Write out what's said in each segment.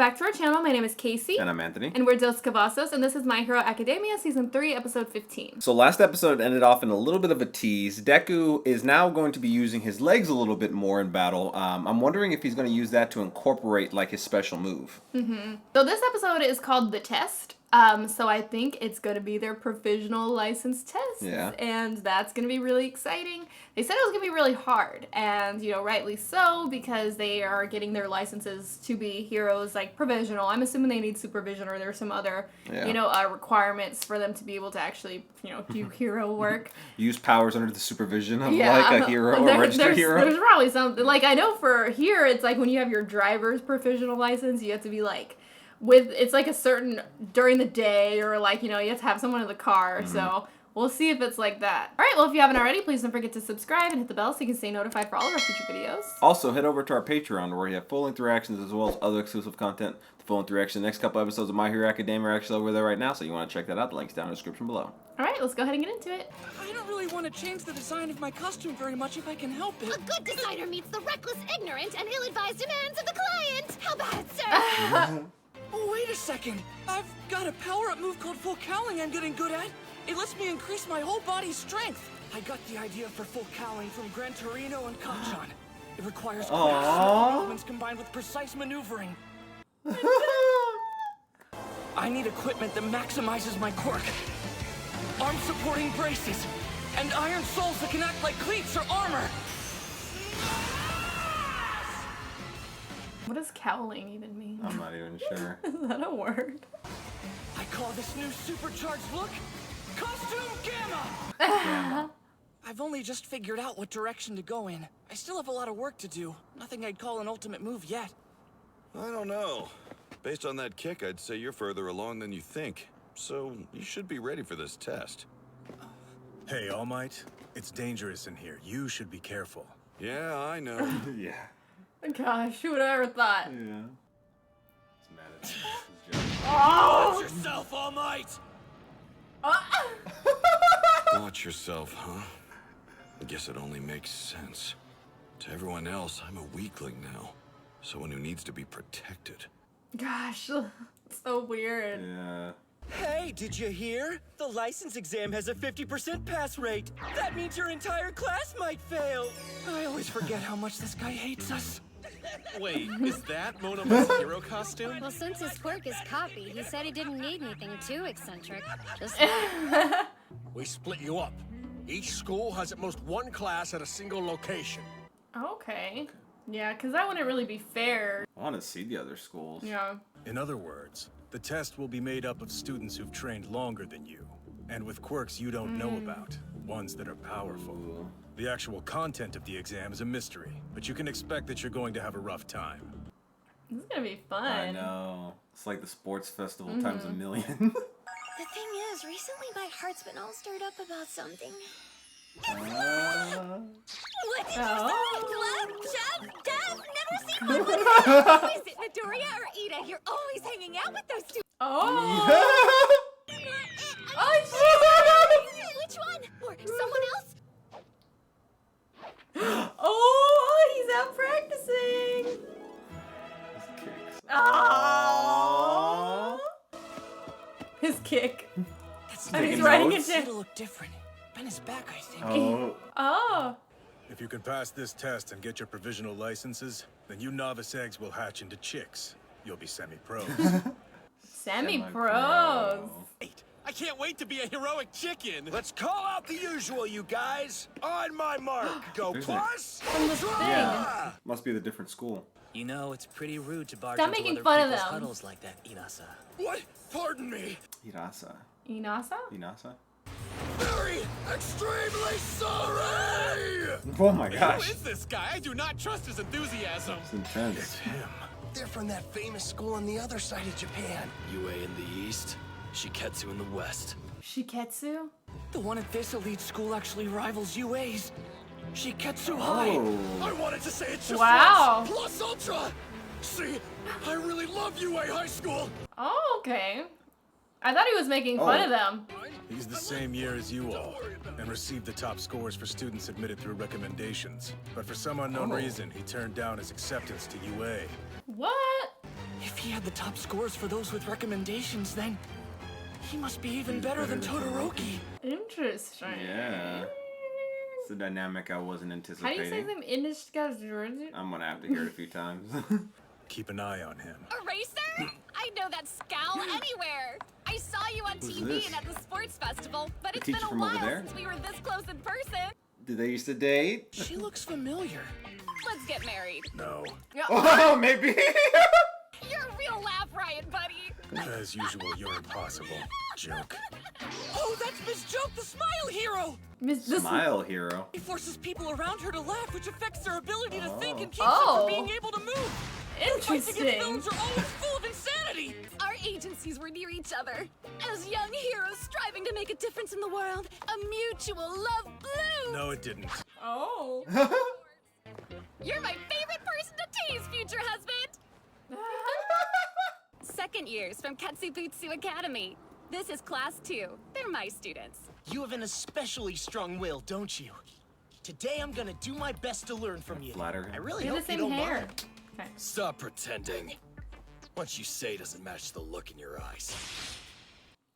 back to our channel. My name is Casey. And I'm Anthony. And we're Dos Cavazos, and this is My Hero Academia Season 3, Episode 15. So last episode ended off in a little bit of a tease. Deku is now going to be using his legs a little bit more in battle. I'm wondering if he's going to use that to incorporate like his special move. So this episode is called The Test. So I think it's going to be their provisional license test. Yeah. And that's going to be really exciting. They said it was going to be really hard. And, you know, rightly so, because they are getting their licenses to be heroes, like, provisional. I'm assuming they need supervision or there's some other, requirements for them to be able to actually, do hero work. Use powers under the supervision of like a hero or a registered hero. There's probably something. Like, I know for here, it's like when you have your driver's provisional license, you have to be, like, it's like a certain, during the day, or like, you have to have someone in the car, so we'll see if it's like that. Alright, well, if you haven't already, please don't forget to subscribe and hit the bell so you can stay notified for all of our future videos. Also, head over to our Patreon where we have full-length reactions as well as other exclusive content. The full-length reaction, the next couple episodes of My Hero Academia are actually over there right now, so you want to check that out. The link's down in the description below. Alright, let's go ahead and get into it. I don't really want to change the design of my costume very much if I can help it. A good designer meets the reckless, ignorant, and ill-advised demands of the client. How bad, sir? Oh, wait a second. I've got a power-up move called full cowling I'm getting good at. It lets me increase my whole body's strength. I got the idea for full cowling from Gran Torino and Kacchan. It requires quick movements combined with precise maneuvering. I need equipment that maximizes my quirk. Arm-supporting braces, and iron soles that can act like cleats or armor. What does cowling even mean? I'm not even sure. Is that a word? I call this new supercharged look Costume Gamma! Gamma. I've only just figured out what direction to go in. I still have a lot of work to do. Nothing I'd call an ultimate move yet. I don't know. Based on that kick, I'd say you're further along than you think. So, you should be ready for this test. Hey, All Might. It's dangerous in here. You should be careful. Yeah, I know. Yeah. Gosh, who would have ever thought? Yeah. It's mad at his joke. Oh! Watch yourself, All Might! Watch yourself, huh? I guess it only makes sense. To everyone else, I'm a weakling now. Someone who needs to be protected. Gosh, so weird. Yeah. Hey, did you hear? The license exam has a 50% pass rate. That means your entire class might fail. I always forget how much this guy hates us. Wait, is that Monoma's hero costume? Well, since his quirk is copy, he said he didn't need anything too eccentric. Just that. We split you up. Each school has at most one class at a single location. Okay. Yeah, because that wouldn't really be fair. I want to see the other schools. Yeah. In other words, the test will be made up of students who've trained longer than you, and with quirks you don't know about, ones that are powerful. The actual content of the exam is a mystery, but you can expect that you're going to have a rough time. This is going to be fun. I know. It's like the sports festival times a million. The thing is, recently my heart's been all stirred up about something. What did you say? Glove, Jeff, Dev? Never seen one with that. Is it Midoriya or Ida? You're always hanging out with those two. Oh! Which one? Or someone else? Oh, he's out practicing. Oh. His kick. And he's writing it down. It'll look different. Ben is back, I think. Oh. If you can pass this test and get your provisional licenses, then you novice eggs will hatch into chicks. You'll be semi-pros. Semi-pros. I can't wait to be a heroic chicken! Let's call out the usual, you guys. On my mark. Go plus. From the thing. Yeah. Must be the different school. You know, it's pretty rude to barge Stop into making other fun of people's them. huddles like that, Inasa. What? Pardon me. Hirasa. Inasa? Inasa? Very extremely sorry. Oh my Who gosh. is this guy? I do not trust his enthusiasm. It's intense. They're from that famous school on the other side of Japan. UA in the east, Shiketsu in the west. Shiketsu? The one at this elite school actually rivals UA's. Shiketsu High. I wanted to say it just Wow. once. Plus Ultra. See, I really love UA High School. Oh, okay. I thought he was making fun of them. He's the same year as you all, and received the top scores for students admitted through recommendations. But for some unknown reason, he turned down his acceptance to UA. What? If he had the top scores for those with recommendations, then he must be even better than Todoroki. Interesting. Yeah. It's a dynamic I wasn't How anticipating. do you say them in this guy's Georgia? I'm gonna have to hear it a few times. Keep an eye on him. Eraser? I know that scowl anywhere. I saw you on Who's TV this? and at the sports festival, but The it's been teacher a from over while there? since we were this close in person. Did they used to date? She looks familiar. Let's get married. No. Oh, maybe. You're a real laugh riot, buddy. As usual, you're impossible. Joke. Oh, that's Miss Joke, the Smile Hero! Smile hero. He forces people around her to laugh, which affects their ability to think and keeps Oh. them from being able to move. Fights against Interesting. villains are always full of insanity. Our agencies were near each other. As young heroes striving to make a difference in the world, a mutual love bloomed. No, it didn't. Oh. You're my favorite person to tease, future husband. Second years from Katsubutsu Academy. This is class 2. They're my students. You have an especially strong will, don't you? Today I'm gonna do my best to learn from you. Flatter him. I really They're the hope you same don't hair. mind. Okay. Stop pretending. What you say doesn't match the look in your eyes.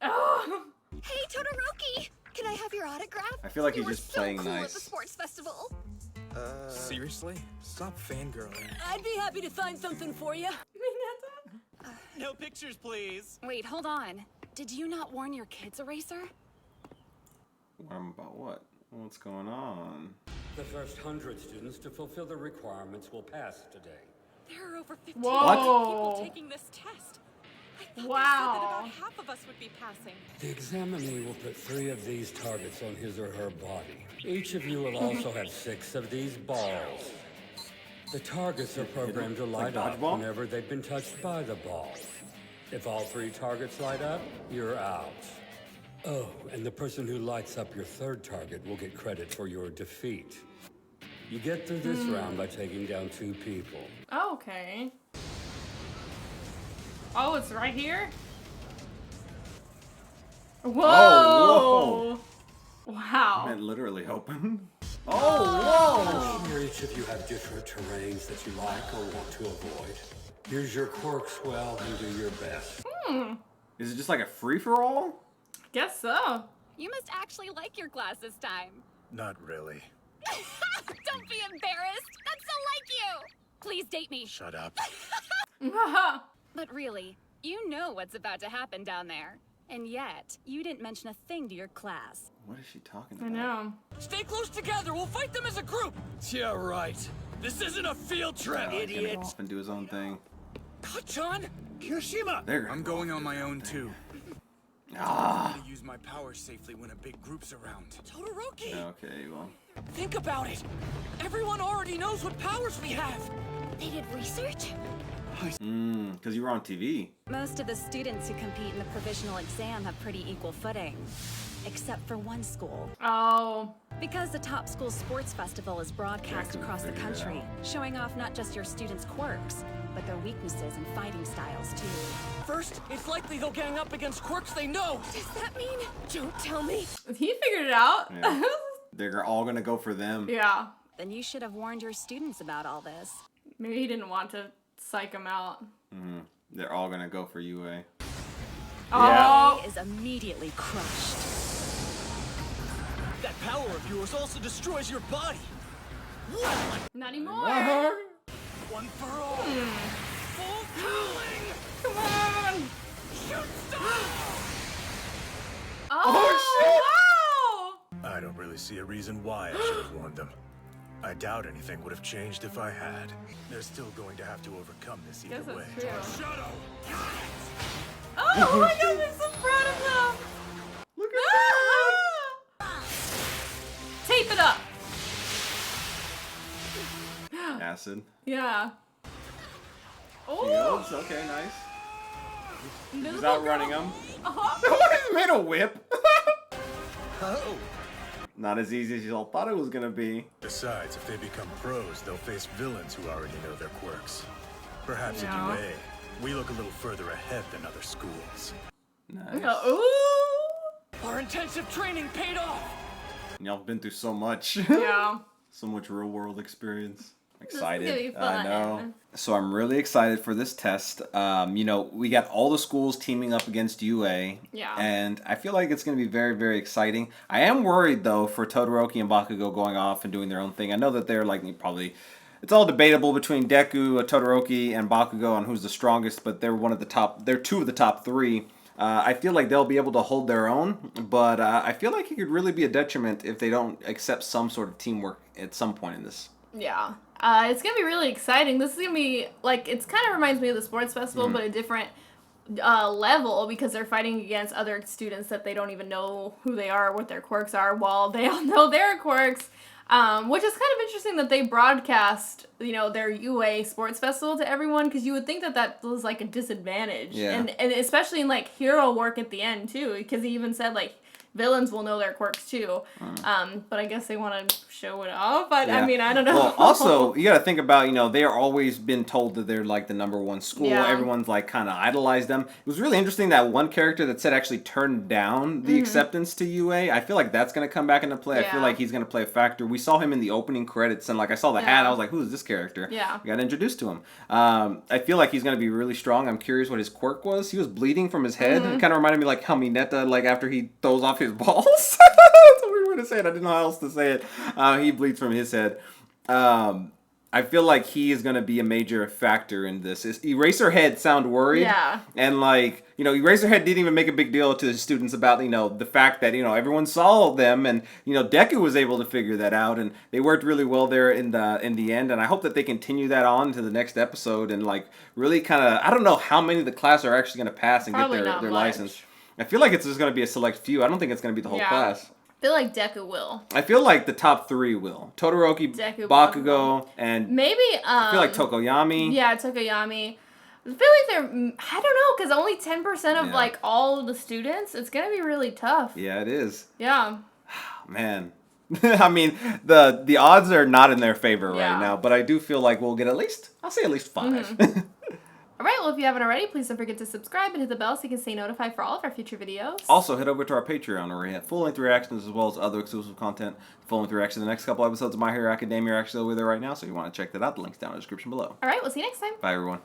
Oh. Hey, Todoroki! Can I have your autograph? I feel like You he's were just so playing cool at nice. the sports festival. Seriously? Stop fangirling. I'd be happy to find something for you. No pictures, please. Wait, hold on. Did you not warn your kids, Eraser? About what? What's going on? The first 100 students to fulfill the requirements will pass today. There are over 15 Whoa. people taking this test. I thought Wow. they said that about half of us would be passing. The examinee will put 3 of these targets on his or her body. Each of you will also have 6 of these balls. The targets are programmed to light up dodgeball? whenever they've been touched by the ball. If all 3 targets light up, you're out. Oh, and the person who lights up your 3rd target will get credit for your defeat. You get through this round by taking down 2 people. Okay. Oh, it's right here? Whoa! Oh, Wow. That literally opened. Oh, Here, each of you have different terrains that you like or want to avoid. Here's your quirks, well, and do your best. whoa! Is it just like a free-for-all? Guess so. You must actually like your class this time. Not really. Don't be embarrassed. That's so like you. Please date me. Shut up. But really, you know what's about to happen down there. And yet, you didn't mention a thing to your class. What is she talking I about? know. Stay close together. We'll fight them as a group. Yeah, right. This isn't a field trip, Gonna idiot. go off and do his own thing. Kachan? Kirishima! There. I'm going on my own too. Ah. To use my powers safely when a big group's around. Todoroki! Okay, well. Think about it. Everyone already knows what powers we have. They did research? Because you were on TV. Most of the students who compete in the provisional exam have pretty equal footing. Except for one school. Oh. Because the Top School Sports Festival is broadcast Yeah, I across the couldn't figure it country, showing off not just your students' quirks, but their weaknesses and fighting styles too. First, it's likely they'll gang up against quirks they know. Does that mean? Don't tell me. He figured it out. Yeah. They're all gonna go for them. Yeah. Then you should have warned your students about all this. Maybe he didn't want to psych him out. They're all gonna go for UA. Oh. Is immediately crushed. That power of yours also destroys your body. Not anymore. One for all. Full cowling! Come on. Shoot star! Oh, wow. I don't really see a reason why I should have warned them. I doubt anything would have changed if I had. They're still going to have to overcome this Guess either way. that's true. Shadow! Oh my God, they're so proud of them. Look at that! Tape it up. Acid. Yeah. He Oh. goes. Okay, nice. He's Invisible outrunning girl. him. Uh-huh. He made a whip. Oh. Not as easy as y'all thought it was gonna be. Besides, if they become pros, they'll face villains who already know their quirks. Perhaps Yeah. at UA, we look a little further ahead than other schools. Nice. Ooh. Our intensive training paid off. Y'all been through so much. Yeah. So much real world experience. Excited. This is gonna be I fun. know. So I'm really excited for this test. We got all the schools teaming up against UA. Yeah. And I feel like it's going to be very, very exciting. I am worried, though, for Todoroki and Bakugo going off and doing their own thing. I know that they're like probably... It's all debatable between Deku, Todoroki, and Bakugo on who's the strongest, but they're they're two of the top three. I feel like they'll be able to hold their own, but I feel like it could really be a detriment if they don't accept some sort of teamwork at some point in this. Yeah. It's going to be really exciting. This is going to be, like, it kind of reminds me of the sports festival, but a different level because they're fighting against other students that they don't even know who they are, what their quirks are, while they all know their quirks. Which is kind of interesting that they broadcast, their UA sports festival to everyone, because you would think that was, like, a disadvantage. Yeah. And especially in, like, hero work at the end, too, because he even said, like, villains will know their quirks too. But I guess they want to show it off. But Yeah. I mean, I don't know. Well, also, you got to think about, they are always been told that they're like the #1 school. Yeah. Everyone's like kind of idolized them. It was really interesting that one character that said actually turned down the acceptance to UA. I feel like that's going to come back into play. I feel Yeah. like he's going to play a factor. We saw him in the opening credits and like I saw the hat. I was like, who is this character? Yeah. We got introduced to him. I feel like he's going to be really strong. I'm curious what his quirk was. He was bleeding from his head. It kind of reminded me like how Mineta, like after he throws off his balls. That's a weird way to say it. I didn't know how else to say it. He bleeds from his head. I feel like he is going to be a major factor in this. Eraserhead sound worried. Yeah. And like, Eraserhead didn't even make a big deal to the students about, the fact that, everyone saw them and, Deku was able to figure that out and they worked really well there in the end. And I hope that they continue that on to the next episode and like really kind of, I don't know how many of the class are actually going to pass and Probably get not their much. license. I feel like it's just going to be a select few. I don't think it's going to be the whole class. I feel like Deku will. I feel like the top 3 will. Todoroki, Deku, Bakugo, and maybe I feel like Tokoyami. Yeah, Tokoyami. I feel like they're, I don't know, because only 10% of like all of the students, it's going to be really tough. Yeah, it is. Yeah. Man. I mean, the odds are not in their favor Yeah. right now, but I do feel like we'll get at least 5. All right, well, if you haven't already, please don't forget to subscribe and hit the bell so you can stay notified for all of our future videos. Also, head over to our Patreon where we have full-length reactions as well as other exclusive content. Full-length reaction to the next couple episodes of My Hero Academia are actually over there right now, so if you want to check that out, the link's down in the description below. All right, we'll see you next time. Bye, everyone.